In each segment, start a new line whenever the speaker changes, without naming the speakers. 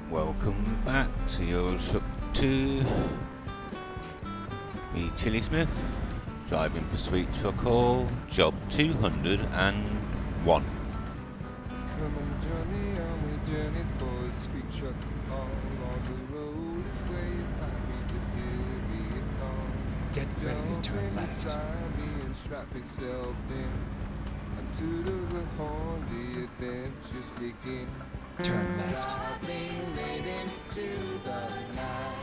Welcome back to your shop to me, Chili Smith, driving for Sweet Opole, job 201.
Come on journey, on we journey for a sweet truck all on the road. Where you find me, just give me a call.
Get ready to turn
Jump
left.
inside me and strap yourself in. Unto the horn, the adventures begin.
Turn left.
Driving late into the night,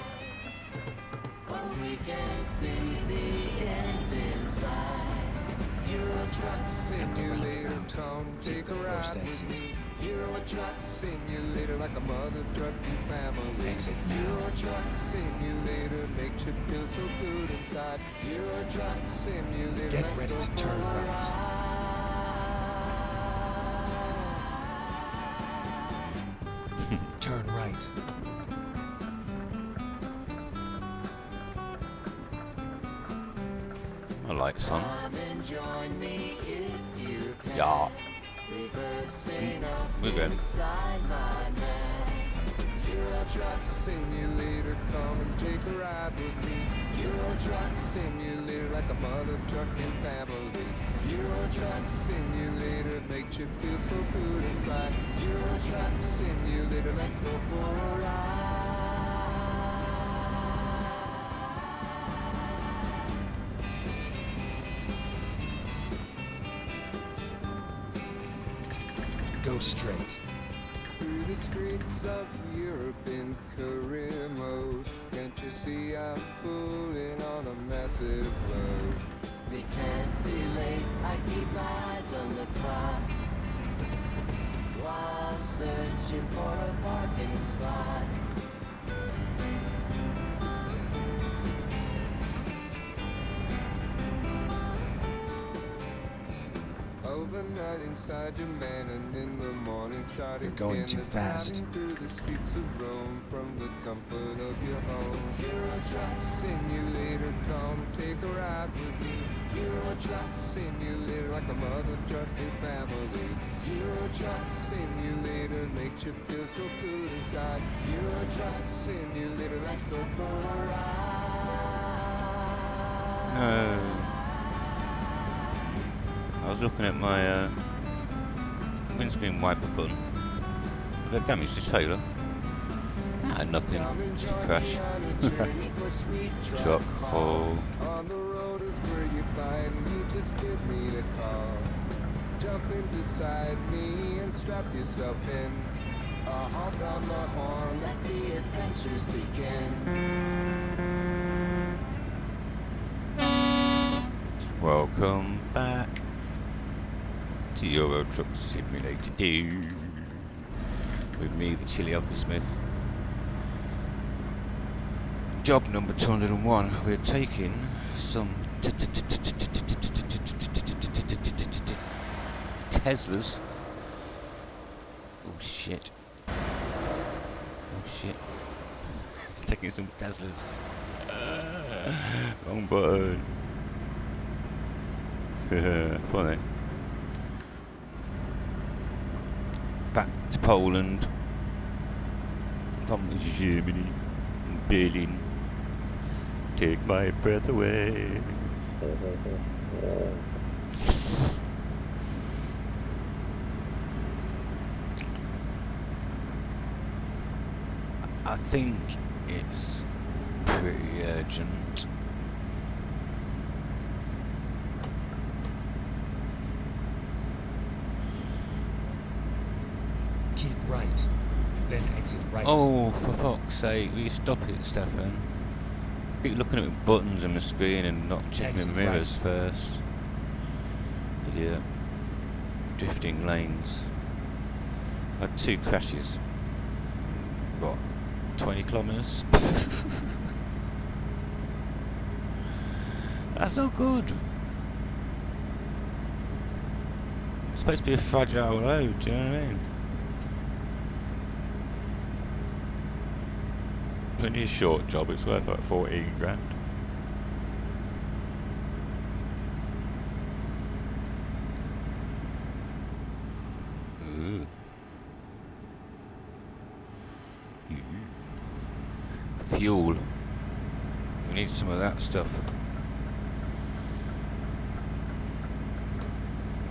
but we can see the end inside. Euro Truck
Simulator, come take a ride with me. Euro Truck Simulator, like a mother trucking family.
Exit now.
Euro Truck Simulator, makes you feel so good inside. Euro Truck Simulator,
Get
let's
ready
go
to
for
turn
a
right.
ride.
Turn right.
I like son.
Come and join me if you can.
Yeah.
Reversing up
We're good.
inside my man.
Euro Truck Simulator, come and take a ride with me. Euro Truck Simulator, like a mother trucking family. Euro Truck Simulator, makes you feel so good inside. Euro Truck Simulator, let's go for a ride.
Go straight.
Through the streets of Europe in career mode, can't you see I'm pulling on a massive load?
We can't be late. I keep my eyes on the clock while searching for a parking spot.
Overnight inside your man, and in the morning start
You're
again.
going too fast.
Driving through the streets of Rome from the comfort of your home. Euro Truck Simulator, come take a ride with me. Euro Truck Simulator, like a mother trucking family. Euro Truck Simulator, makes you feel so good inside. Euro Truck Simulator, let's go for a ride.
No. I was looking at my windscreen wiper button. Did I damage the trailer? Ah, nothing. Just a crash. Truck hole.
On the road is where you find me, just give me a call. Jump in beside me and strap yourself in.
Honk on the horn, let the adventures begin.
Welcome back to Euro Truck Simulator 2 with me, the Chili of the Smith. Job number 201. We're taking some Teslas. Oh shit. Oh shit. Taking some Teslas. Wrong button. Funny. Back to Poland from Germany, Berlin. Take my breath away. I think it's pretty urgent.
Keep right. Then exit right.
Oh, for fuck's sake, will you stop it, Stefan? I keep looking at my buttons on the screen and not checking the
Exit
mirrors
right.
first. Idiot. Drifting lanes. I had 2 crashes. What? 20 kilometres? That's not good. It's supposed to be a fragile road, do you know what I mean? Only a short job, it's worth like 14 grand. Ooh. You fuel. We need some of that stuff.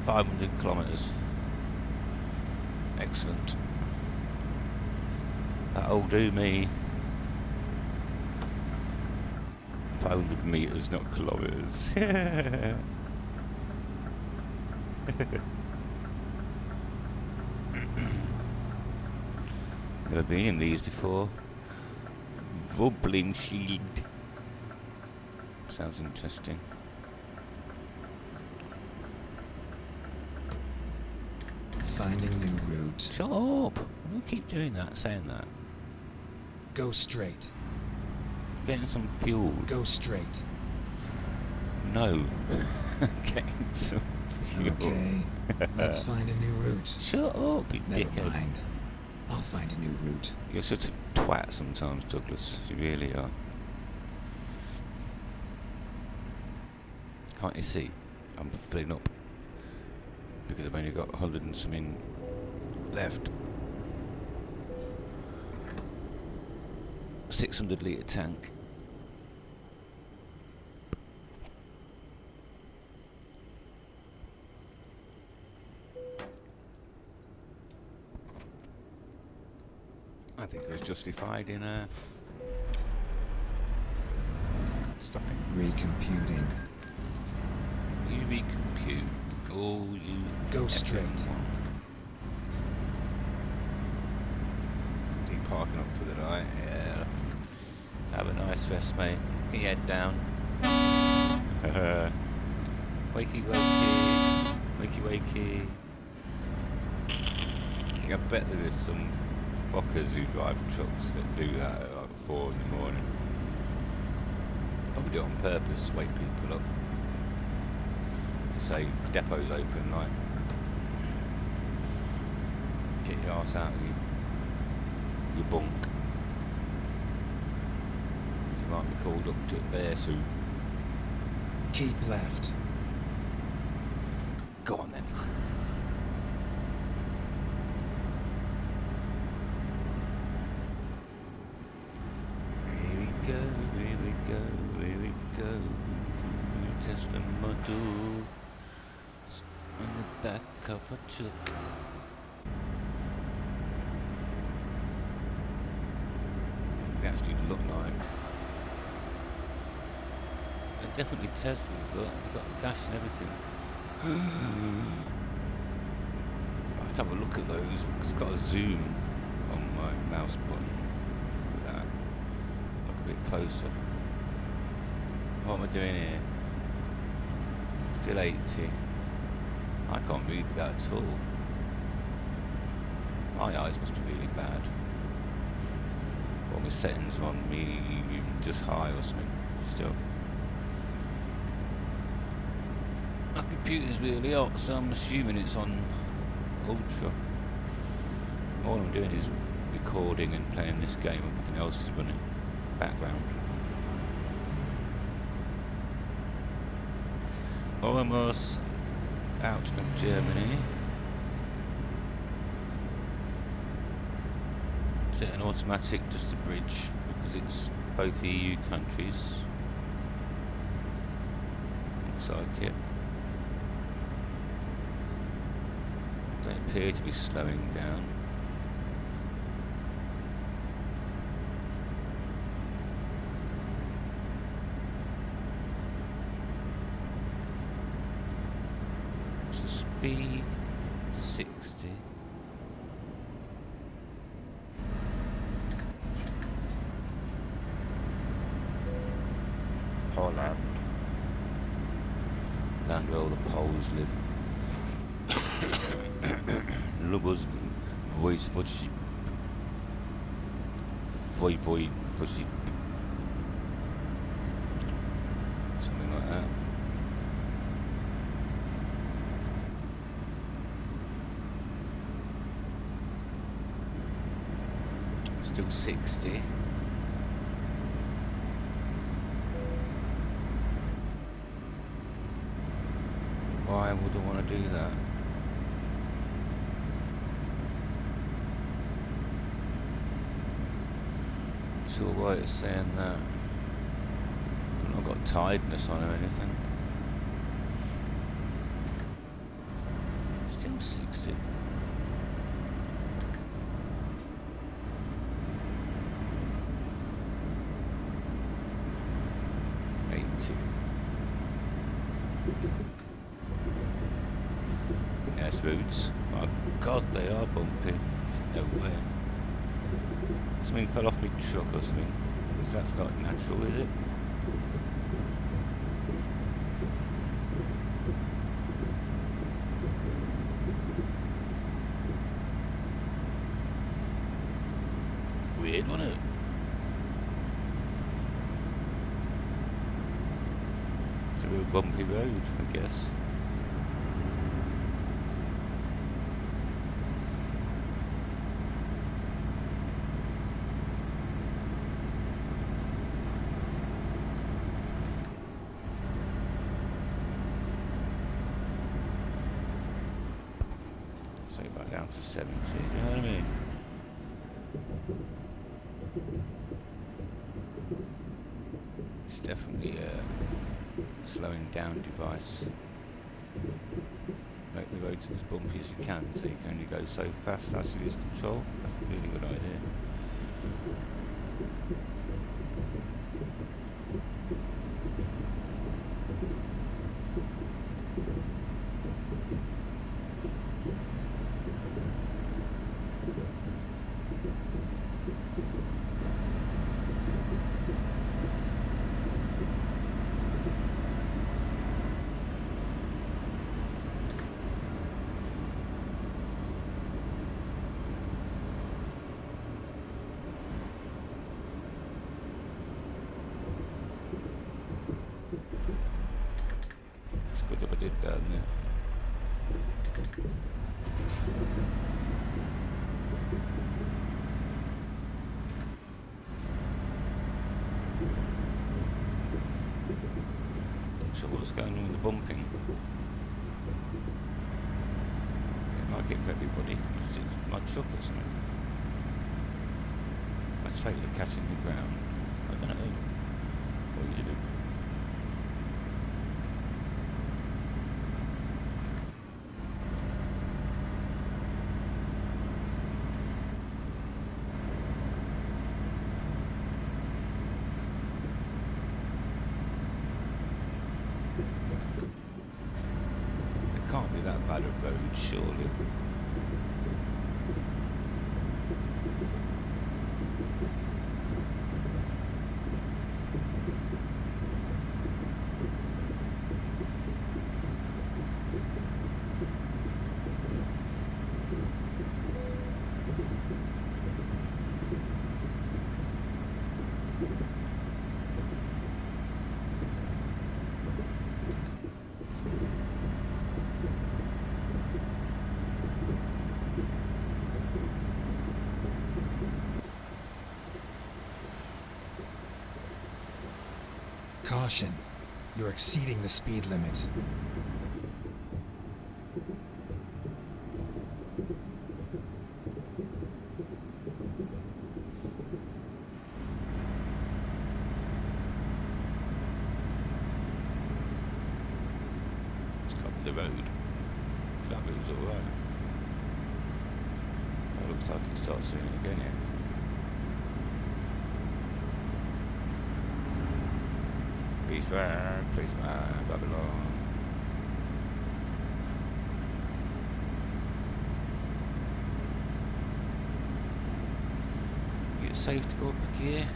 500 kilometres. Excellent. That'll do me. 500 metres, not kilometres. Never been in these before. Wobbling shield. Sounds interesting.
Finding new route.
Shut up! You keep doing that, saying that.
Go straight.
Getting some fuel.
Go straight.
No. Getting some fuel.
Okay. Let's find a new route.
Shut up, you
Never
dickhead.
mind. I'll find a new route.
You're such a twat sometimes, Douglas. You really are. Can't you see? I'm filling up. Because I've only got 100 and something left. 600 litre tank. I think I was justified in stopping.
Recomputing.
You recompute all you
Go straight.
want. Keep parking up for the night, yeah. Have a nice rest, mate. Get your head down. Wakey wakey. Wakey wakey. I bet there is some fuckers who drive trucks that do that at like 4 in the morning. Probably do it on purpose to wake people up. To say depot's open, like get your ass out of your bunk. Because you might be called up to a bear suit.
Keep left.
Go on then. Here we go, here we go, here we go. Tesla model in the back of a truck. They actually look like. They're definitely Teslas, look. They've got the dash and everything. I have to have a look at those because it's got a zoom on my mouse button for that. Look a bit closer. What am I doing here? Still 80. I can't read that at all. My eyes must be really bad. Or my settings are on me just high or something. Still. My computer's really hot, so I'm assuming it's on ultra. All I'm doing is recording and playing this game, and nothing else is running background. Almost out of Germany. Set an automatic just to bridge because it's both EU countries. Looks like it. Don't appear to be slowing down. What's the speed? 60. Holland. Land where all the Poles live. Lubos voice voci voi voci something like that. Still 60. Why would I want to do that? sure why it's saying that. I've not got tiredness on or anything. Still 60. Yes, roads. My God, they are bumpy. There's no way. Something fell off my truck or something. That's not natural, is it? Weird, wasn't it? It's a real bumpy road, I guess. Say back down to 70, do you know what I mean? It's definitely a slowing down device. Make the roads as bumpy as you can, so you can only go so fast. That's use control. That's a really good idea. Good job I did that, isn't it? Not sure what's going on with the bumping. It might get for everybody. It's my truck or something. My trailer catching the ground. I don't know. What you do? Can't be that bad a road, surely.
Caution. You're exceeding the speed limit.
Let's cover the road. That road's alright. It looks like it starts doing it again here. Peace back, Babylon. It's safe to go up a gear.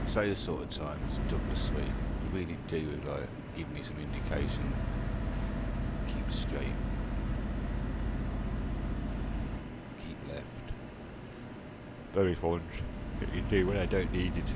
Say the sort of times, Douglas Sweet. really do like give me some indication. Keep straight. Keep left. Those ones that you do when I don't need you to.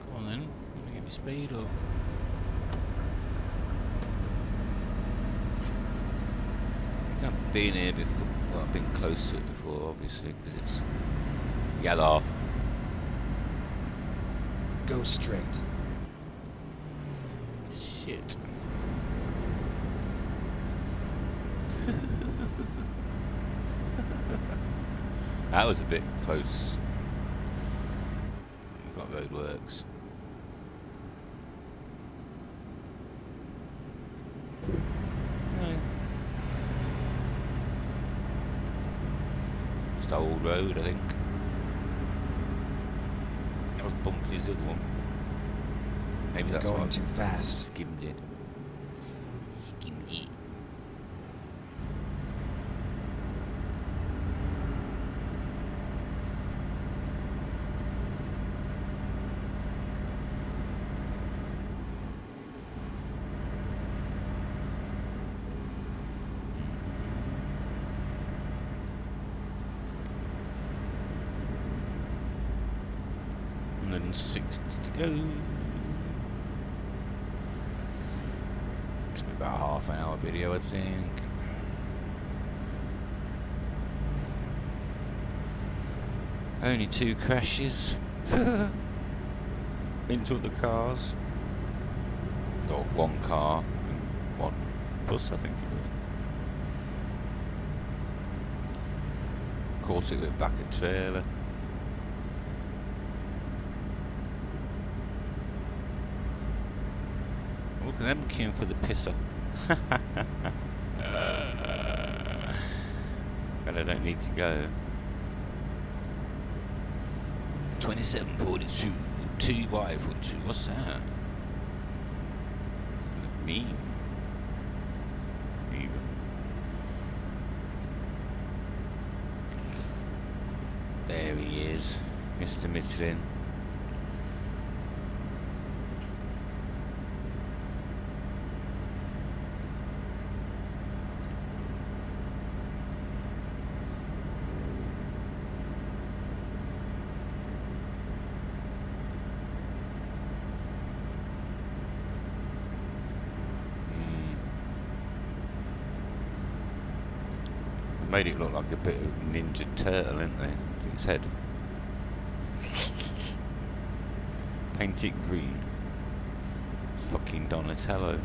Come on then, let me get my speed up. I've been here before. Well, I've been close to it before, obviously, because it's yellow.
Go straight.
Shit. That was a bit close. Got roadworks. No. Just old road, I think. That was bumpy as the other one. Maybe
You're
that's
going
why
too
I
fast.
skimmed it. Skimmed it. And 60 to go. It's about a half an hour video, I think. Only 2 crashes into the cars. Or 1 car and 1 bus, I think it was. Caught it with back a trailer. Look at them queuing for the pisser. But I don't need to go. 2742, 2Y42, what's that? What does it mean? Even. There he is, Mr. Michelin. Made it look like a bit of Ninja Turtle, didn't they? With its head. Paint it green. It's fucking Donatello.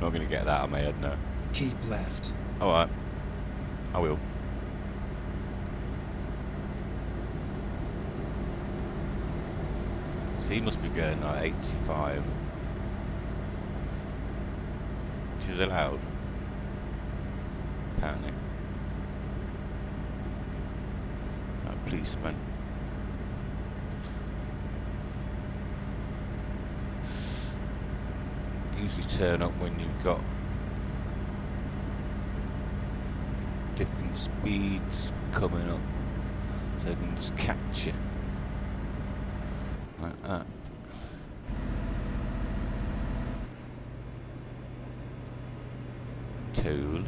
Not gonna get that out of my head now.
Keep left.
Alright. I will. So he must be going like 85. Which is allowed. Apparently. Like policeman. Usually turn up when you've got different speeds coming up. So they can just catch you. Like that. Tool.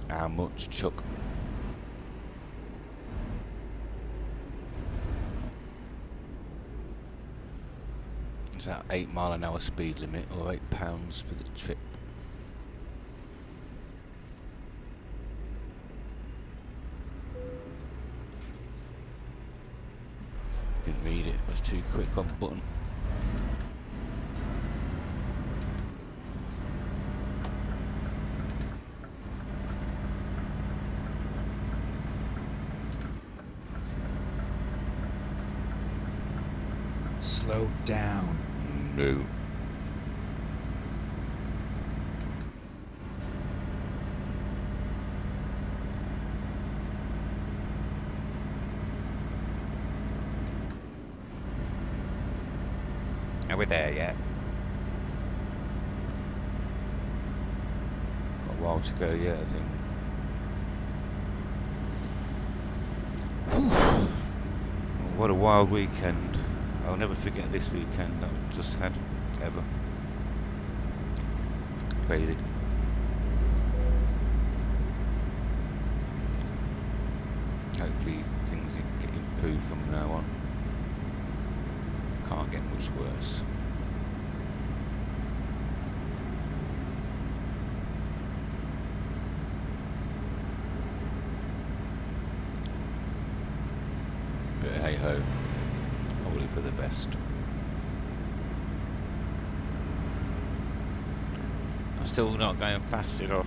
How much, Chuck? Is that 8 mile an hour speed limit or £8 for the trip? Didn't read it. I was too quick on the button.
Slow down.
No. Are we there yet? Got a while to go yet, I think. Whew. What a wild weekend. I'll never forget this weekend that we just had, ever. Crazy. Hopefully things get improved from now on. Can't get much worse. But hey ho, probably for the best. I'm still not going fast enough.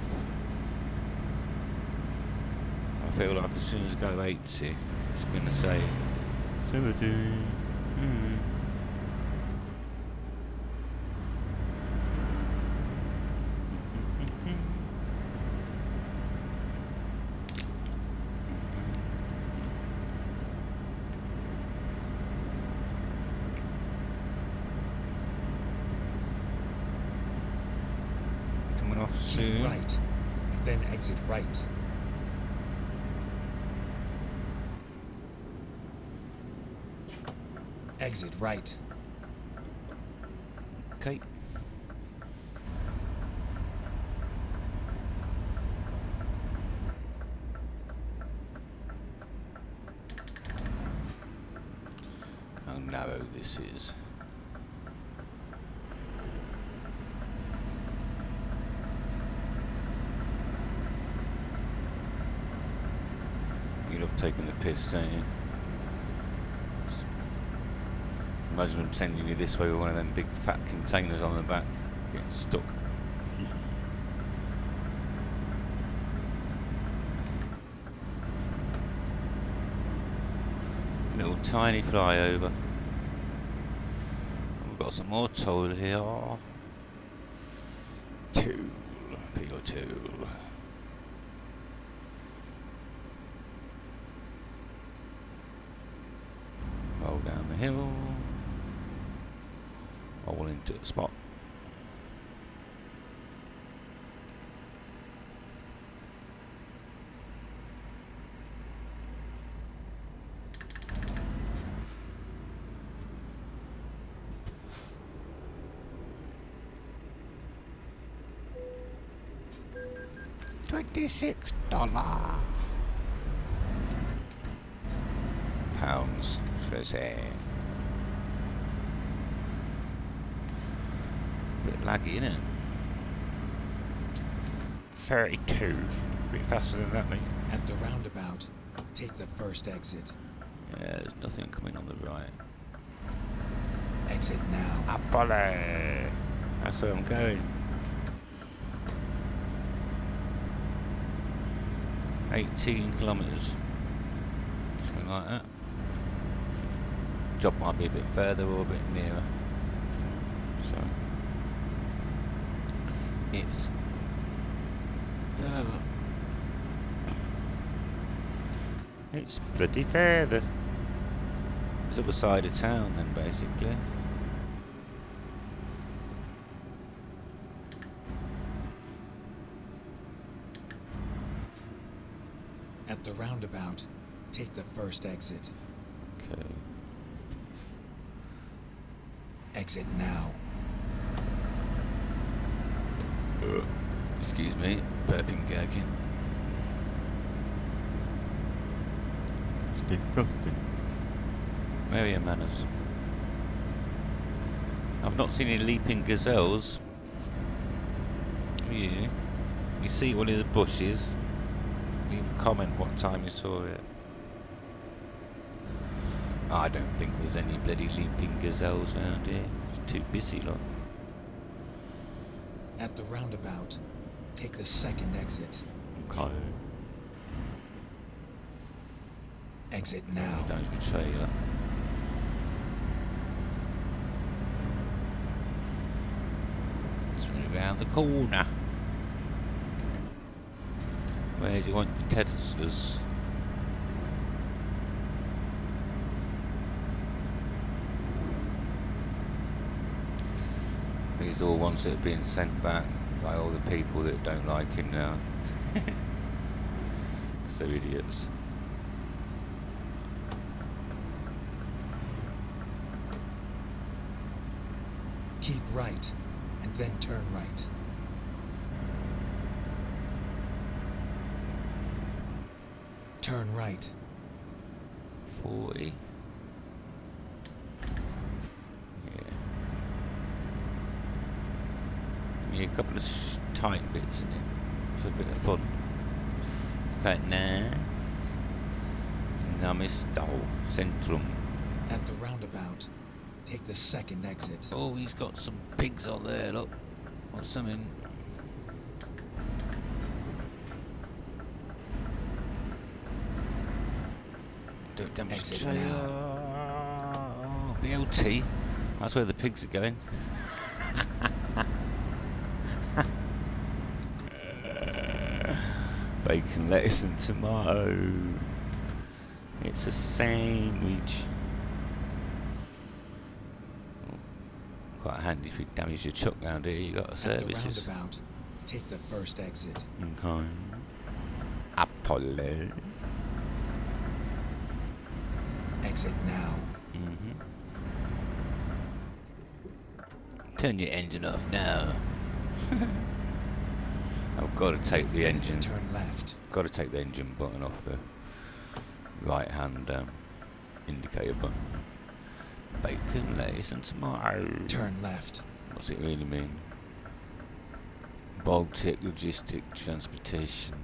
I feel like as soon as I go 80, it's going to say 70. Coming off
Keep
soon.
right, then exit right. Exit right.
Okay. How narrow this is. You love taking the piss, don't you? Imagine them sending you this way with one of them big fat containers on the back, getting stuck. Little tiny flyover. We've got some more toll here. Tool, put your tool. Roll down the hill. Roll into the spot. $26 pounds, should I say. Bit laggy, isn't it? 32. A bit faster than that, mate.
At the roundabout, take the first exit.
Yeah, there's nothing coming on the right.
Exit now.
Opole! That's where I'm going. 18 kilometres. Something like that. Job might be a bit further or a bit nearer. So it's further. It's bloody further. It's the other side of town then, basically.
At the roundabout, take the first exit.
Okay.
Exit now.
Excuse me, burping gherkin. It's disgusting. Where are your manners? I've not seen any leaping gazelles. Have you? You see one of the bushes? Leave a comment what time you saw it. I don't think there's any bloody leaping gazelles around here. It's too busy, look.
At the roundabout, take the second exit.
Okay.
Exit now.
Don't be trailer. Swing around the corner. Where do you want your Teslas? These are all ones that are being sent back by all the people that don't like him now. So idiots.
Keep right, and then turn right. Turn right.
40. Yeah. Yeah, a couple of tight bits in it for a bit of fun. It's quite nice. Namisto Centrum.
At the roundabout, take the second exit.
Oh, he's got some pigs on there, look. Or something. Don't damage the
Exit
trailer.
now.
Oh, BLT. That's where the pigs are going. Bacon, lettuce and tomato. It's a sandwich. Oh, quite handy if you damage your truck round here. You got
At the
services.
roundabout, take the first exit.
Okay. Opole.
Exit now.
Turn your engine off now. I've got to take the
Ready
engine.
to turn left.
Got to take the engine button off the right hand indicator button. Bacon, lettuce and tomato.
Turn left.
What's it really mean? Baltic logistic transportation.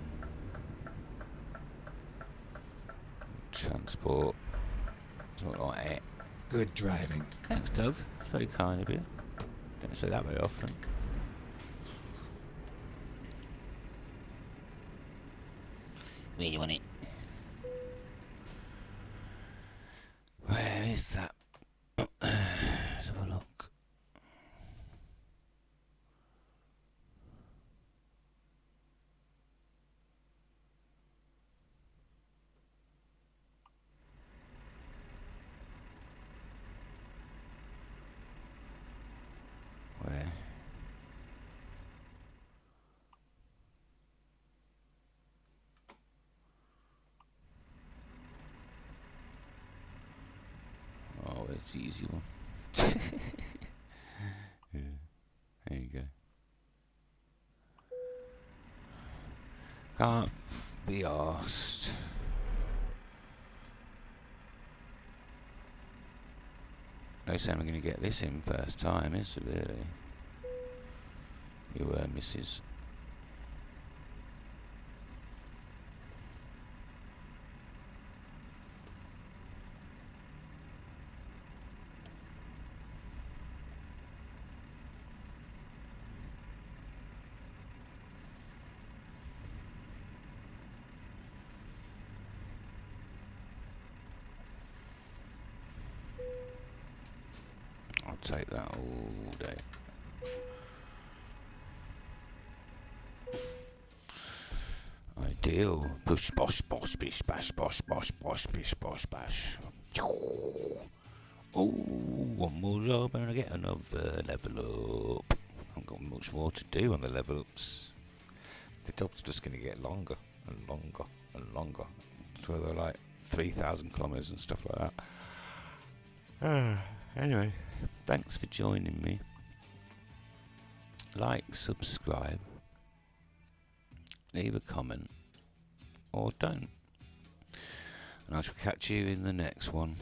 Transport. Something like that.
Good driving.
Thanks, Doug. It's very kind of you. Don't say that very often. Where you want it? Where is that? Let's have a look. Where? Oh, it's the easy one. Yeah, there you go. Can't be asked. No saying I'm going to get this in first time, is it really? You missus. I'll take that all day. Ideal. Push, bosh, bosh, bish, bash, bosh, bosh, bosh, bish, bosh, bash. Oh, one more job and I get another level up. I haven't got much more to do on the level ups. The job's just going to get longer and longer and longer. So they're like 3,000 kilometres and stuff like that. Anyway, thanks for joining me. Like, subscribe, leave a comment, or don't. And I shall catch you in the next one.